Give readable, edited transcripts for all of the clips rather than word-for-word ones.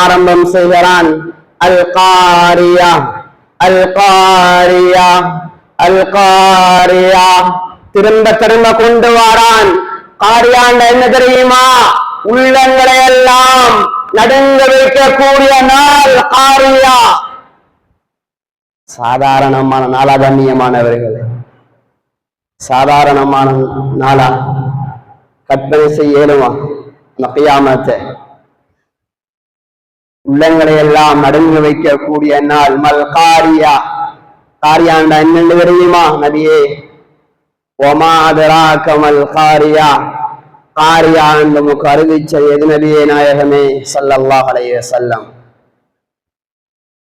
ஆரம்பம் செய்கிறான். அல் காரியா அல் காரியா அல் காரியா திரும்ப திரும்ப கொண்டு வாரான். காரியாண்ட என்ன தெரியுமா? உள்ளங்களை எல்லாம் நடுங்க வைக்கக்கூடிய நாள் காரியா. சாதாரணமான நாளா கண்ணியமானவர்களே? சாதாரணமான நாளா? கற்பனை செய்ய இயலுமா? கியாமத்தை உள்ளங்களை எல்லாம் நடுங்க வைக்கக்கூடிய நாள் மல் காரியா. காரியாண்டா என்னென்னு தெரியுமா நபியே? ஒமா அதராக மல் காரியா. காரியா என்று நமக்கு அறிவிச்ச எது நபியே நாயகமே ஸல்லல்லாஹு அலைஹி வஸல்லம்?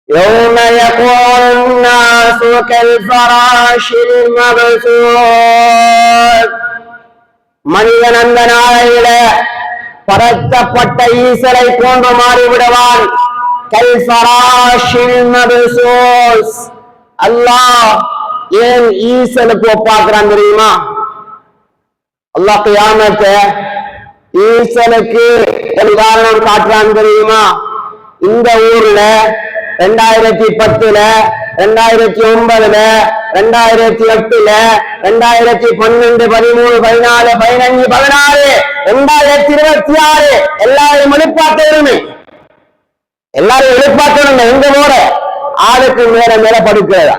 யௌம யகூனு நாஸு கல் ஃபராஷில் மப்சூத். மனிதன் அந்த நாளையில பரத்தப்பட்ட ஈசலை போன்று மாறிவிடுவான். கல் ஃபராஷில் மப்சூஸ். அல்லாஹ் ஏன் ஈசலுக்கு ஒப்பாக்குறான் தெரியுமா? அல்லாஹ் கியாமத்தை ஈசலுக்கு உதாரணம் காட்டுறான் தெரியுமா? இந்த ஊர்ல 2010, 2009, 2008, 2012, 13, 14, 15, 16, 2026 எல்லாரும் எழுப்பாத்தருமே. எல்லாரும் எழுப்பாத்தருங்க. எங்க போற? ஆளுக்கு மேல மேல படுக்கிறதா?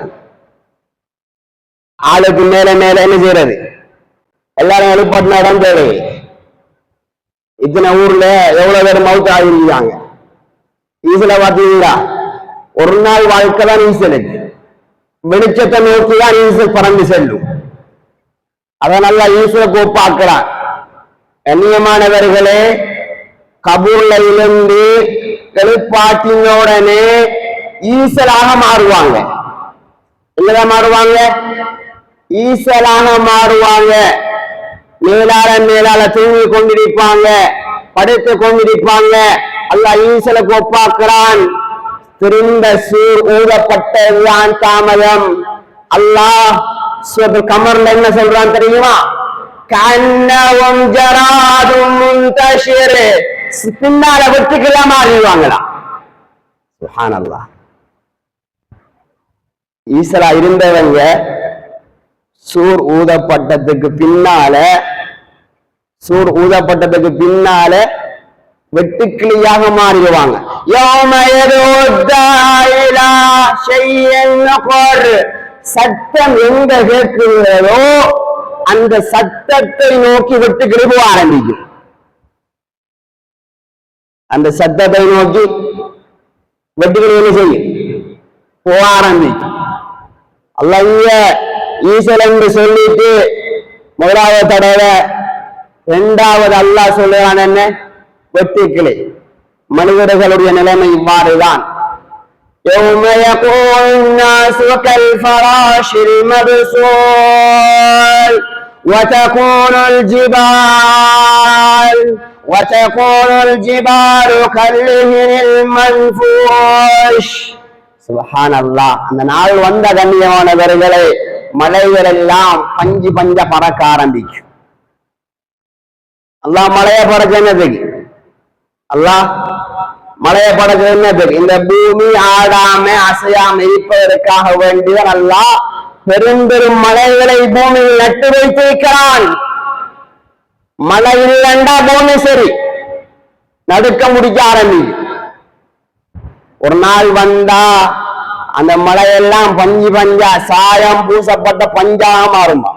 ஆளுக்கு மேல மேல என்ன செய்யறது? எல்லாரும் எழுப்பாட்டின இடம் தேவை. இத்தனை ஊர்ல எவ்வளவு பேர் மவுத் ஆகிருக்காங்க. ஈசல பாத்தீங்களா? ஒரு நாள் வாழ்க்கை தான் ஈசலுக்கு. வெளிச்சத்தை நோக்கிதான் ஈசல் பறந்து செல்லும். அதனால ஈசலுக்கு ஒப்பாக்குறான். கண்ணியமானவர்களே, கபூர்ல இருந்து எழுப்பாட்டினோடனே ஈசலாக மாறுவாங்க. என்னதான் மாறுவாங்க? ஈசலாக மாறுவாங்க. மேலால தூங்கி கொண்டிருப்பாங்க, படுத்து கொண்டிருப்பாங்க. அல்லாஹ் ஈசலுக்கு ஒப்பாக்குறான். திரும்ப சூர் ஊதப்பட்டதுதான் தாமதம். அல்லாஹ் சூரத்துல் கமர்ல என்ன சொல்றான் தெரியுமா? கன்னவும் ஜராதும் முன்தஷிர். பின்னால வெட்டுக்கெல்லாம் மாறிடுவாங்களா? சுப்ஹானல்லாஹ். ஈசலா இருந்தவங்க சூர் ஊதப்பட்டதுக்கு பின்னால வெட்டுக்கிளியாக மாறிடுவாங்க. சத்தம் எங்க கேட்கிறதோ அந்த சத்தத்தை நோக்கி வெட்டுக்கிளி போக ஆரம்பிக்கும். அந்த சத்தத்தை நோக்கி வெட்டுக்கிளி என்ன செய்யும்? போக ஆரம்பிக்கும். அல்லாஹ் ஈசல் என்று சொல்லிட்டு முதலாவது தடவை, இரண்டாவது அல்லாஹ் சொல்லுவான் என்ன? வெட்டுக்கிளி. மனிதர்களுடைய நிலைமை இவ்வாறுதான். يوم يكون الناس كالفراش المبثوث وتكون الجبال كالعهن المنفوش. சுப்ஹானல்லாஹ். அந்த நாள் வந்த கண்ணியமானவர்களே, மலைகள் எல்லாம் பஞ்சு பஞ்ச பறக்க ஆரம்பிக்கும். அல்லாஹ் மலையை பறக்க என்னதுக்கு? அல்லாஹ் மலையை பறக்க என்னதுக்கு? இந்த பூமி ஆடாம அசையாம இருப்பதற்காக வேண்டியதான் அல்லாஹ் பெரும் பெரும் மலைகளை பூமியில் நட்டு வைத்திருக்கிறான். மழை இல்லைண்டா பூமி சரி நடுக்க முடிக்க ஆரம்பிக்கும். ஒரு நாள் வந்தா அந்த மலையெல்லாம் பஞ்சு பஞ்சா சாயம் பூசப்பட்ட பஞ்சாக மாறுமா?